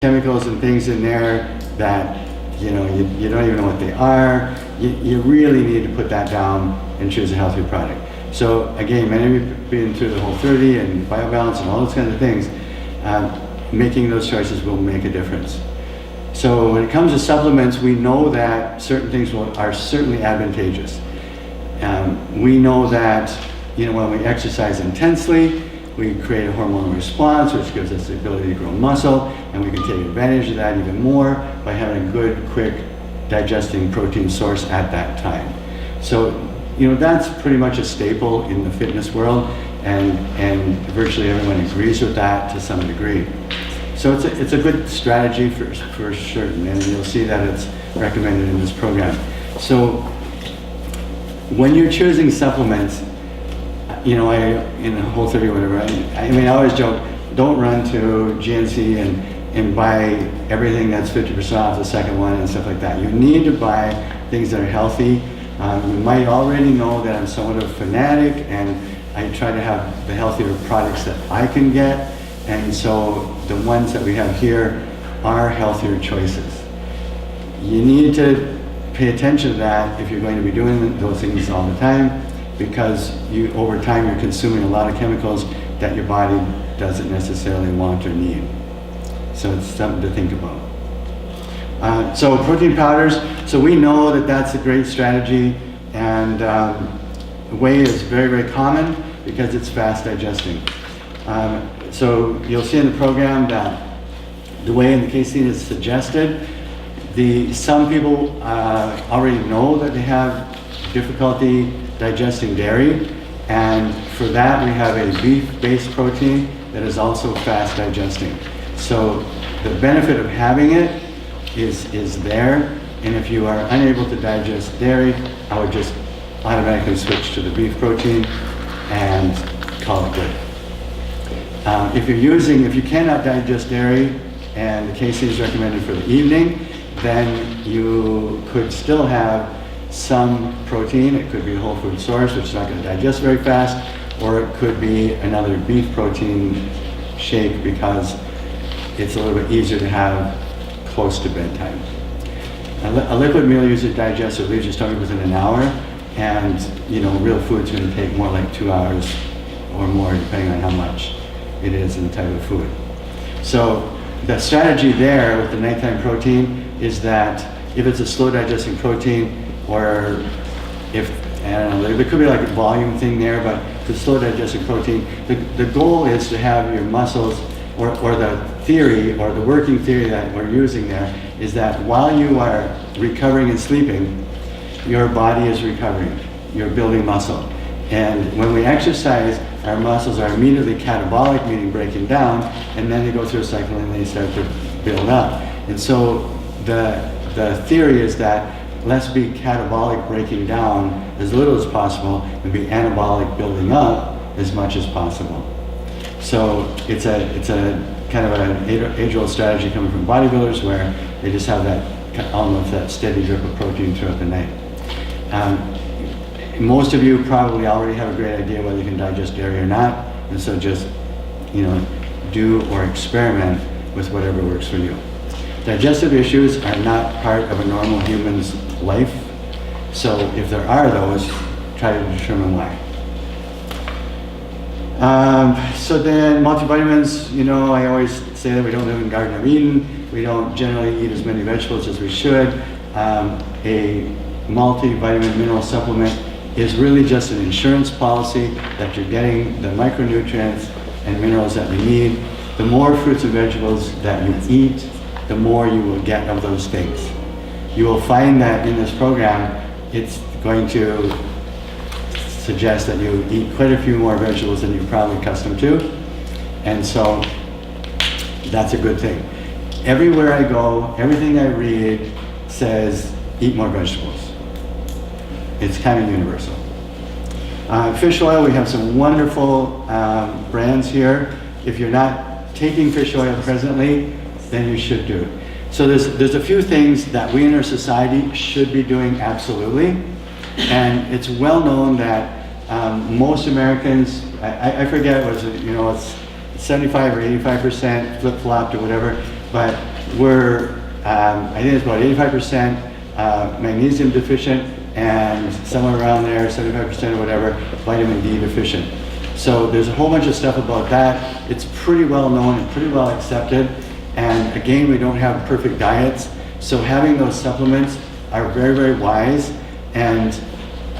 chemicals and things in there that you don't even know what they are. You really need to put that down and choose a healthy product. So again, many of you have been through the Whole30 and BioBalance and all those kinds of things. Making those choices will make a difference. So when it comes to supplements, we know that certain things are certainly advantageous. We know that when we exercise intensely, we create a hormonal response, which gives us the ability to grow muscle, and we can take advantage of that even more by having a good, quick, digesting protein source at that time. So, that's pretty much a staple in the fitness world, and virtually everyone agrees with that to some degree. So it's a good strategy for certain, and you'll see that it's recommended in this program. So when you're choosing supplements, in the Whole30 or whatever, I always joke, don't run to GNC and buy everything that's 50% off the second one and stuff like that. You need to buy things that are healthy. You might already know that I'm somewhat of a fanatic, and I try to have the healthier products that I can get, and so the ones that we have here are healthier choices. You need to pay attention to that if you're going to be doing those things all the time, because over time you're consuming a lot of chemicals that your body doesn't necessarily want or need. So it's something to think about. So protein powders, so we know that that's a great strategy, and whey is very, very common because it's fast digesting. So you'll see in the program that the whey and the casein is suggested. Some people already know that they have difficulty digesting dairy, and for that we have a beef-based protein that is also fast digesting. So the benefit of having it is there, and if you are unable to digest dairy, I would just automatically switch to the beef protein and call it good. If you cannot digest dairy and the casein is recommended for the evening, then you could still have some protein. It could be a whole food source, which is not going to digest very fast, or it could be another beef protein shake because it's a little bit easier to have close to bedtime. A liquid meal usually digests or leaves your stomach within an hour, and real food's going to take more like 2 hours or more, depending on how much it is and the type of food. So the strategy there with the nighttime protein is that if it's a slow digesting protein, or there could be like a volume thing there, but the slow digesting protein, the goal is to have your muscles, or the theory, or the working theory that we're using there, is that while you are recovering and sleeping, your body is recovering. You're building muscle. And when we exercise, our muscles are immediately catabolic, meaning breaking down, and then they go through a cycle and they start to build up. And so the theory is that let's be catabolic, breaking down as little as possible, and be anabolic, building up as much as possible. So it's a kind of an age-old strategy coming from bodybuilders, where they just have almost that steady drip of protein throughout the night. Most of you probably already have a great idea whether you can digest dairy or not, and so just do or experiment with whatever works for you. Digestive issues are not part of a normal human's life, so if there are those, try to determine why. So then multivitamins, I always say that we don't live in Garden of Eden. We don't generally eat as many vegetables as we should. A multivitamin mineral supplement is really just an insurance policy that you're getting the micronutrients and minerals that we need. The more fruits and vegetables that you eat, the more you will get of those things. You will find that in this program, it's going to suggest that you eat quite a few more vegetables than you're probably accustomed to, and so that's a good thing. Everywhere I go, everything I read says eat more vegetables. It's kind of universal. Fish oil, we have some wonderful brands here. If you're not taking fish oil presently, then you should do it. So there's a few things that we in our society should be doing absolutely, and it's well known that most Americans, I forget, it's 75 or 85% flip-flopped or whatever, but we're, I think it's about 85% magnesium deficient, and somewhere around there, 75% or whatever, vitamin D deficient. So there's a whole bunch of stuff about that. It's pretty well known and pretty well accepted. And again, we don't have perfect diets. So having those supplements are very, very wise, and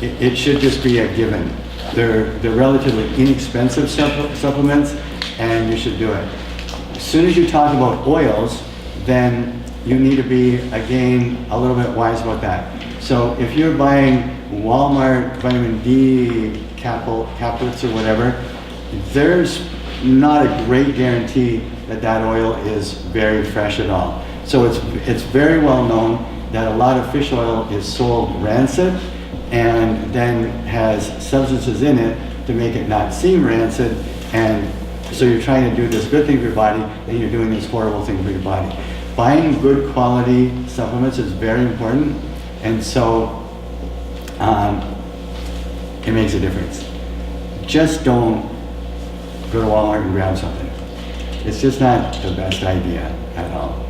it should just be a given. They're relatively inexpensive supplements, and you should do it. As soon as you talk about oils, then you need to be, again, a little bit wise about that. So if you're buying Walmart vitamin D caplets or whatever, there's not a great guarantee that that oil is very fresh at all. So it's very well known that a lot of fish oil is sold rancid and then has substances in it to make it not seem rancid, and so you're trying to do this good thing for your body, then you're doing this horrible thing for your body. Buying good quality supplements is very important, and so it makes a difference. Just don't go to Walmart and grab something. It's just not the best idea at all.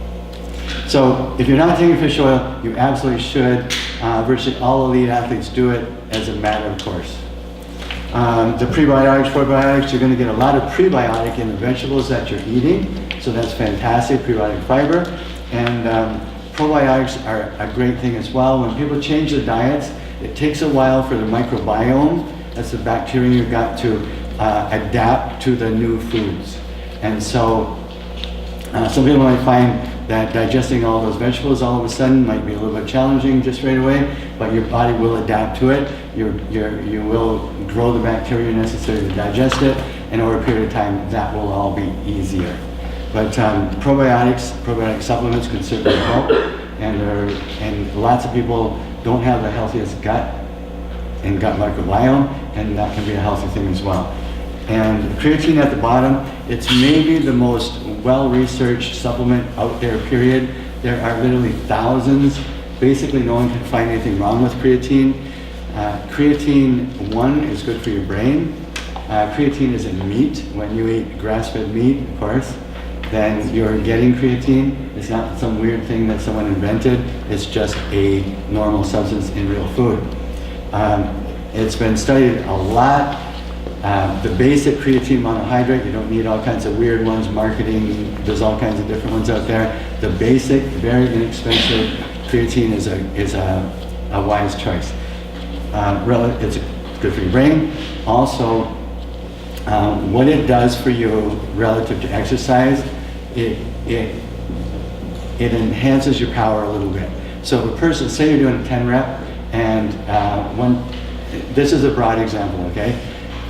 So if you're not taking fish oil, you absolutely should. Virtually all elite athletes do it as a matter of course. The prebiotics, probiotics, you're going to get a lot of prebiotic in the vegetables that you're eating, so that's fantastic, prebiotic fiber. And probiotics are a great thing as well. When people change their diets, it takes a while for the microbiome, that's the bacteria in your gut, to adapt to the new foods. And so some people might find that digesting all those vegetables all of a sudden might be a little bit challenging just right away, but your body will adapt to it. You will grow the bacteria necessary to digest it, and over a period of time that will all be easier. But probiotic supplements can certainly help, and lots of people don't have the healthiest gut and gut microbiome, and that can be a healthy thing as well. And creatine at the bottom, it's maybe the most well-researched supplement out there, period. There are literally thousands. Basically, no one can find anything wrong with creatine. Creatine, one, is good for your brain. Creatine is in meat. When you eat grass-fed meat, of course, then you're getting creatine. It's not some weird thing that someone invented. It's just a normal substance in real food. It's been studied a lot. The basic creatine monohydrate, you don't need all kinds of weird ones, marketing, there's all kinds of different ones out there. The basic, very inexpensive creatine is a wise choice. It's good for your brain. Also, what it does for you relative to exercise, it enhances your power a little bit. So if a person, say you're doing a 10 rep, and this is a broad example, okay?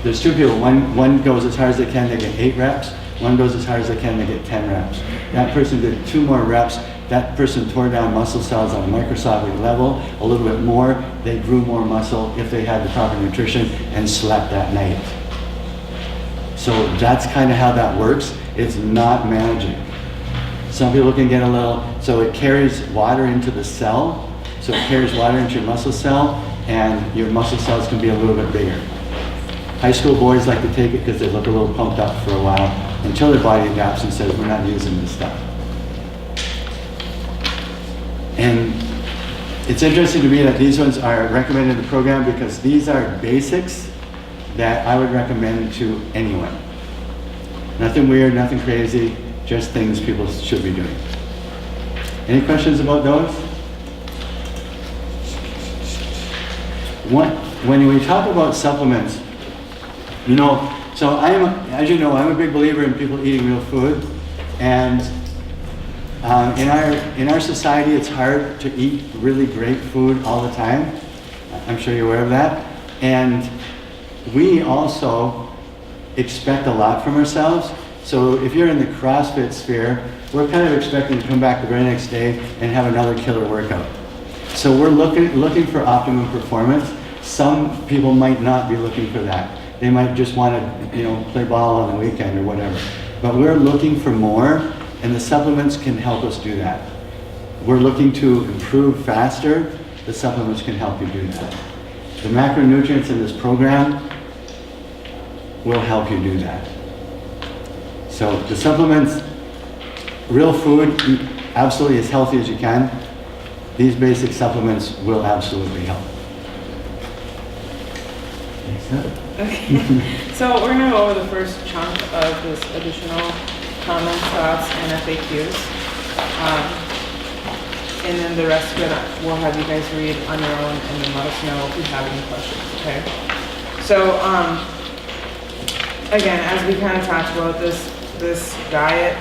There's two people, one goes as hard as they can, they get 8 reps. One goes as hard as they can, they get 10 reps. That person did 2 more reps. That person tore down muscle cells on a microscopic level a little bit more. They grew more muscle if they had the proper nutrition and slept that night. So that's kind of how that works. It's not magic. Some people can get a little, so it carries water into the cell. So it carries water into your muscle cell, and your muscle cells can be a little bit bigger. High school boys like to take it because they look a little pumped up for a while until their body adapts and says, we're not using this stuff. And it's interesting to me that these ones are recommended in the program because these are basics that I would recommend to anyone. Nothing weird, nothing crazy, just things people should be doing. Any questions about those? When we talk about supplements, you know, so as you know, I'm a big believer in people eating real food, and in our society, it's hard to eat really great food all the time. I'm sure you're aware of that, and we also expect a lot from ourselves. So if you're in the CrossFit sphere, we're kind of expecting to come back the very next day and have another killer workout. So we're looking for optimum performance. Some people might not be looking for that. They might just want to, play ball on the weekend or whatever. But we're looking for more, and the supplements can help us do that. We're looking to improve faster. The supplements can help you do that. The macronutrients in this program will help you do that. So the supplements, real food, eat absolutely as healthy as you can. These basic supplements will absolutely help. Okay, so we're gonna go over the first chunk of this additional comments, thoughts, and FAQs. And then the rest of it, we'll have you guys read on your own and then let us know if you have any questions, okay? So, again, as we kind of talked about this diet,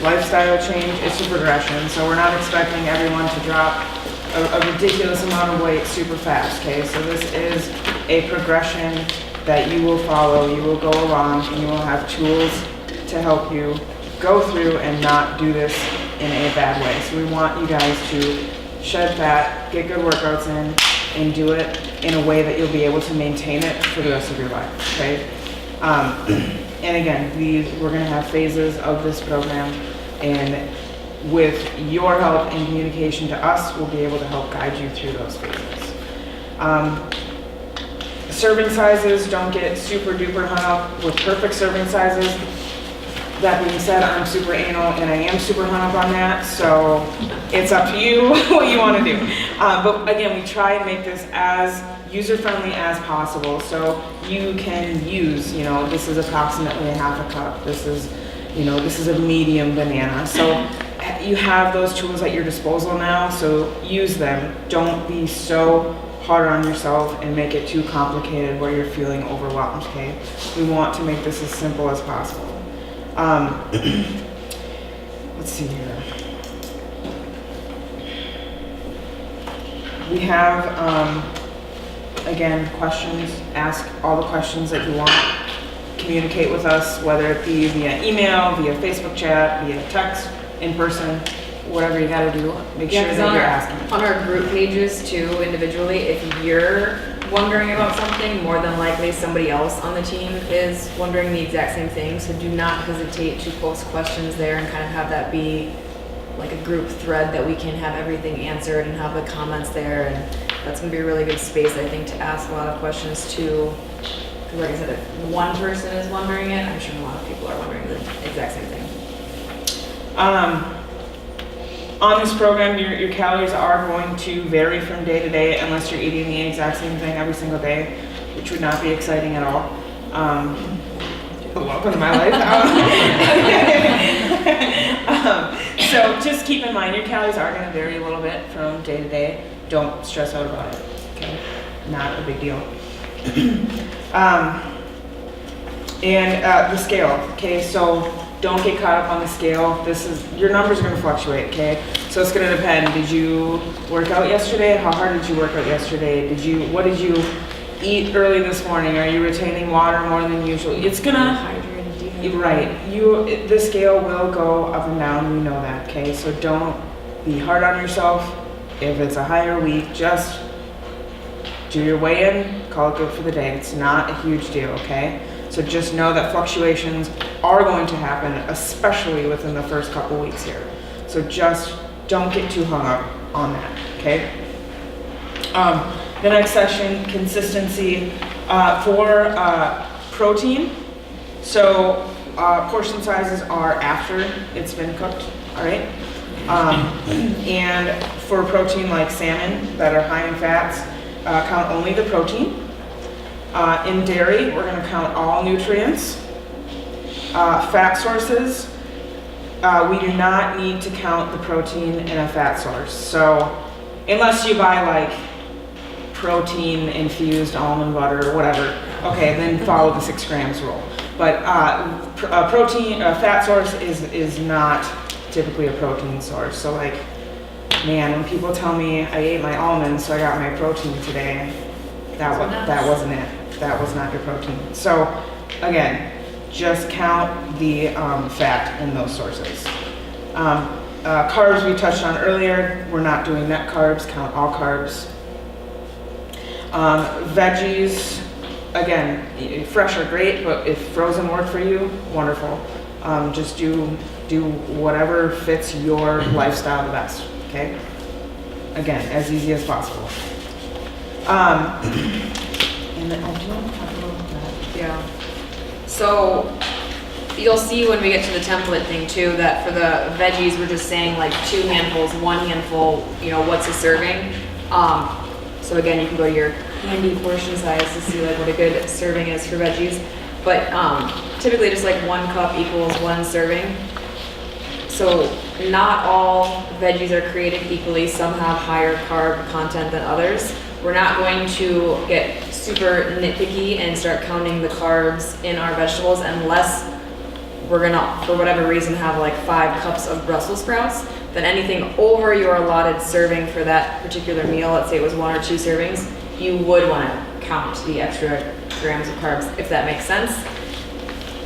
lifestyle change, it's a progression. So we're not expecting everyone to drop a ridiculous amount of weight super fast, okay? So this is a progression that you will follow, you will go along, and you will have tools to help you go through and not do this in a bad way. So we want you guys to shed fat, get good workouts in, and do it in a way that you'll be able to maintain it for the rest of your life, okay? And again, we're gonna have phases of this program, and with your help and communication to us, we'll be able to help guide you through those phases. Serving sizes, don't get super duper hung up with perfect serving sizes. That being said, I'm super anal and I am super hung up on that, so it's up to you what you want to do. But again, we try and make this as user-friendly as possible, so you can use, this is approximately a half a cup, this is a medium banana. So you have those tools at your disposal now, so use them. Don't be so hard on yourself and make it too complicated where you're feeling overwhelmed, okay? We want to make this as simple as possible. Let's see here. We have, again, questions. Ask all the questions that you want. Communicate with us, whether it be via email, via Facebook chat, via text, in person, whatever you gotta do. Make sure that you're asking. On our group pages too, individually, if you're wondering about something, more than likely somebody else on the team is wondering the exact same thing. So do not hesitate to post questions there and kind of have that be like a group thread that we can have everything answered and have the comments there. And that's gonna be a really good space, I think, to ask a lot of questions too. Because like I said, if one person is wondering it, I'm sure a lot of people are wondering the exact same thing. On this program, your calories are going to vary from day to day unless you're eating the exact same thing every single day, which would not be exciting at all. Welcome to my life. So just keep in mind your calories are going to vary a little bit from day to day. Don't stress out about it, okay? Not a big deal. And the scale, okay? So don't get caught up on the scale. Your numbers are going to fluctuate, okay? So it's going to depend. Did you work out yesterday? How hard did you work out yesterday? What did you eat early this morning? Are you retaining water more than usual? It's going to, right. The scale will go up and down. We know that, okay? So don't be hard on yourself. If it's a higher week, just do your weigh-in, call it good for the day. It's not a huge deal, okay? So just know that fluctuations are going to happen, especially within the first couple weeks here. So just don't get too hung up on that, okay? The next section, consistency for protein. So portion sizes are after it's been cooked, all right? And for protein like salmon that are high in fats, count only the protein. In dairy, we're going to count all nutrients. Fat sources, we do not need to count the protein in a fat source. So unless you buy like protein infused almond butter or whatever, okay, then follow the 6 grams rule. But a fat source is not typically a protein source. So like, man, when people tell me I ate my almonds, so I got my protein today, that wasn't it. That was not your protein. So again, just count the fat in those sources. Carbs we touched on earlier. We're not doing net carbs. Count all carbs. Veggies, again, fresh are great, but if frozen work for you, wonderful. Just do whatever fits your lifestyle the best. Okay. Again, as easy as possible. And then I do want to talk a little bit. Yeah. So you'll see when we get to the template thing too, that for the veggies, we're just saying like 2 handfuls, 1 handful, you know, what's a serving. So again, you can go to your handy portion size to see like what a good serving is for veggies. But typically just like 1 cup equals 1 serving. So not all veggies are created equally. Some have higher carb content than others. We're not going to get super nitpicky and start counting the carbs in our vegetables unless we're gonna, for whatever reason, have like 5 cups of Brussels sprouts. Then anything over your allotted serving for that particular meal, let's say it was 1 or 2 servings, you would wanna count the extra grams of carbs, if that makes sense.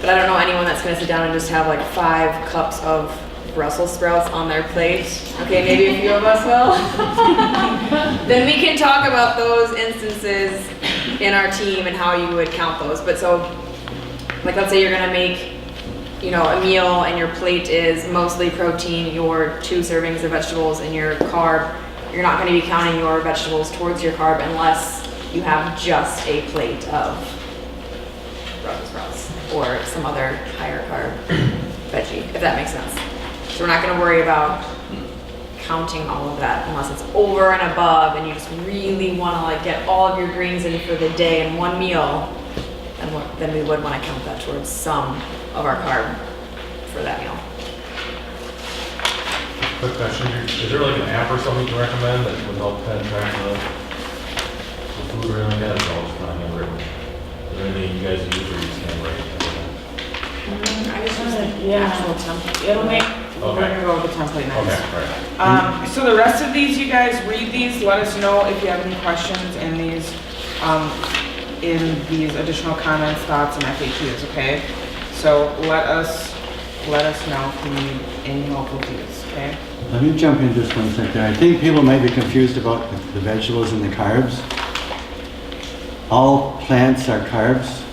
But I don't know anyone that's gonna sit down and just have like 5 cups of Brussels sprouts on their plate. Okay, maybe a few of us will. Then we can talk about those instances in our team and how you would count those. But so, like let's say you're gonna make, you know, a meal and your plate is mostly protein, your 2 servings of vegetables and your carb. You're not gonna be counting your vegetables towards your carb unless you have just a plate of Brussels sprouts or some other higher carb veggie, if that makes sense. So we're not gonna worry about counting all of that unless it's over and above and you just really wanna like get all of your greens in for the day in one meal, then we would wanna count that towards some of our carb for that meal. Quick question, is there like an app or something you can recommend that would help kind of track the food or anything like that? It's all just kind of handwritten. Is there anything you guys use or you just handwrite? I just use the actual template. It'll make, we're Okay. gonna go over the template next. Okay, right. So the rest of these, you guys read these, let us know if you have any questions in these additional comments, thoughts, and FAQs, okay? So let us know if you need any help with these, okay? Let me jump in just 1 second. I think people might be confused about the vegetables and the carbs. All plants are carbs.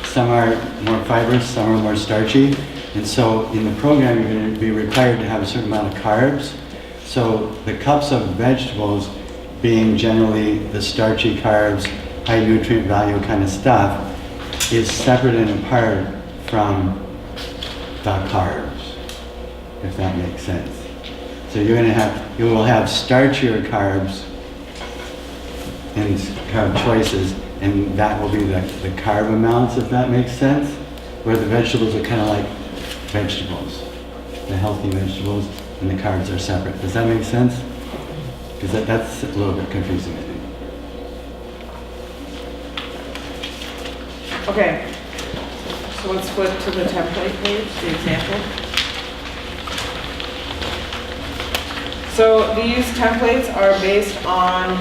Some are more fibrous, some are more starchy. And so in the program, you're going to be required to have a certain amount of carbs. So the cups of vegetables being generally the starchy carbs, high nutrient value kind of stuff, is separate and apart from the carbs, if that makes sense. So you will have starchier carbs and carb choices, and that will be the carb amounts, if that makes sense. Where the vegetables are kind of like vegetables, the healthy vegetables, and the carbs are separate. Does that make sense? Because that's a little bit confusing, I think. Okay, so let's flip to the template page, the example. So these templates are based on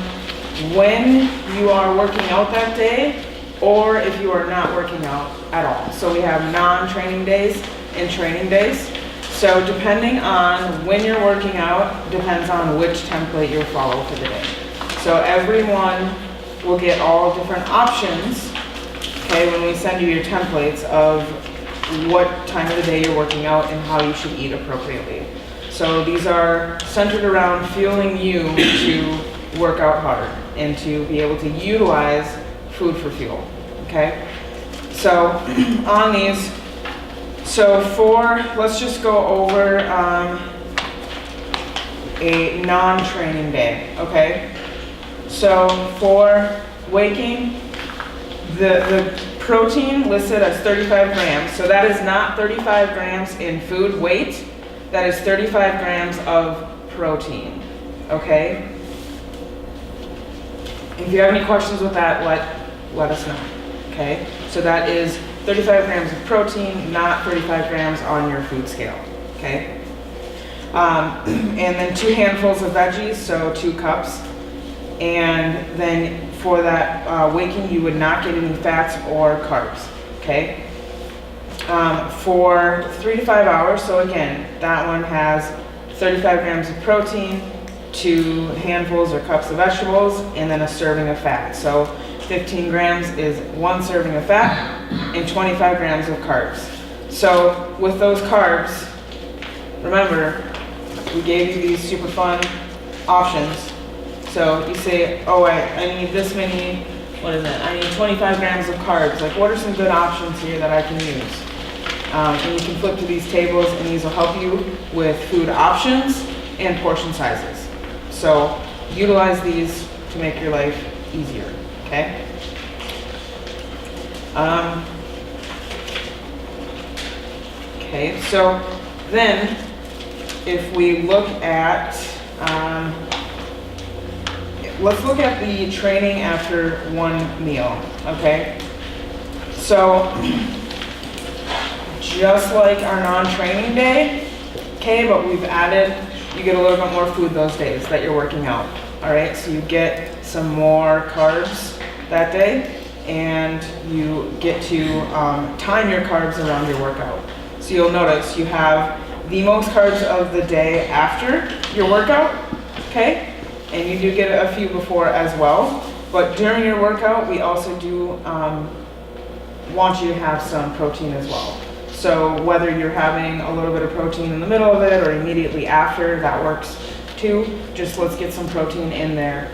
when you are working out that day or if you are not working out at all. So we have non-training days and training days. So depending on when you're working out, depends on which template you'll follow for the day. So everyone will get all different options, okay, when we send you your templates of what time of the day you're working out and how you should eat appropriately. So these are centered around fueling you to work out harder and to be able to utilize food for fuel, okay? So on these, let's just go over a non-training day, okay? So for waking, the protein listed as 35 grams. So that is not 35 grams in food weight. That is 35 grams of protein, okay? If you have any questions with that, let us know, okay? So that is 35 grams of protein, not 35 grams on your food scale, okay? And then 2 handfuls of veggies, so 2 cups. And then for that waking, you would not get any fats or carbs, okay? For 3 to 5 hours, so again, that one has 35 grams of protein, 2 handfuls or cups of vegetables, and then a serving of fat. So 15 grams is 1 serving of fat and 25 grams of carbs. So with those carbs, remember, we gave you these super fun options. So you say, oh, I need this many, what is it? I need 25 grams of carbs. Like, what are some good options here that I can use? And you can flip to these tables, and these will help you with food options and portion sizes. So utilize these to make your life easier, okay? Okay, so then if we look at, let's look at the training after one meal, okay? So just like our non-training day, okay, but we've added, you get a little bit more food those days that you're working out, all right? So you get some more carbs that day, and you get to time your carbs around your workout. So you'll notice you have the most carbs of the day after your workout, okay? And you do get a few before as well. But during your workout, we also do want you to have some protein as well. So whether you're having a little bit of protein in the middle of it or immediately after, that works too. Just let's get some protein in there,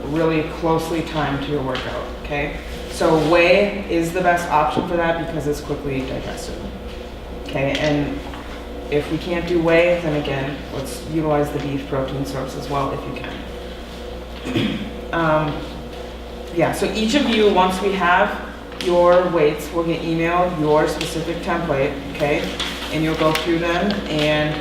really closely timed to your workout, okay? So whey is the best option for that because it's quickly digested, okay? And if we can't do whey, then again, let's utilize the beef protein source as well if you can. Yeah, so each of you, once we have your weights, will get emailed your specific template, okay? And you'll go through them and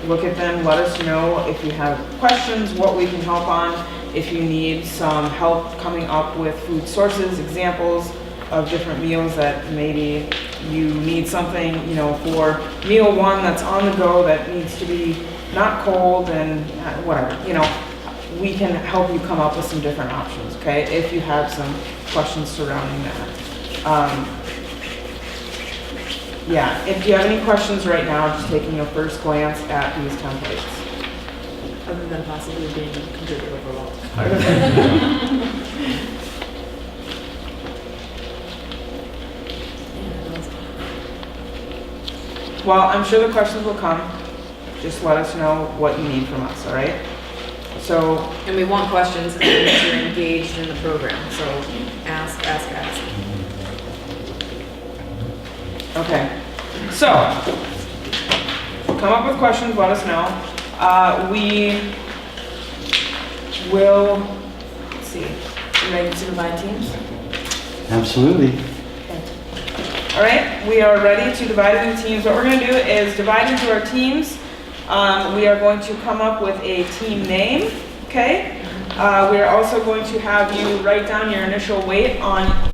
look at them, let us know if you have questions, what we can help on, if you need some help coming up with food sources, examples of different meals that maybe you need something, you know, for meal one that's on the go that needs to be not cold and whatever, you know, we can help you come up with some different options, okay? If you have some questions surrounding that. Yeah, if you have any questions right now, just taking a first glance at these templates. Other than possibly being completely overwhelmed. Well, I'm sure the questions will come. Just let us know what you need from us, all right? So, And we want questions because it means you're engaged in the program, so ask. okay. So, come up with questions, let us know. We will, let's see, you ready to divide teams? Absolutely. All right, we are ready to divide into teams. What we're going to do is divide into our teams. We are going to come up with a team name, okay? We are also going to have you write down your initial weight on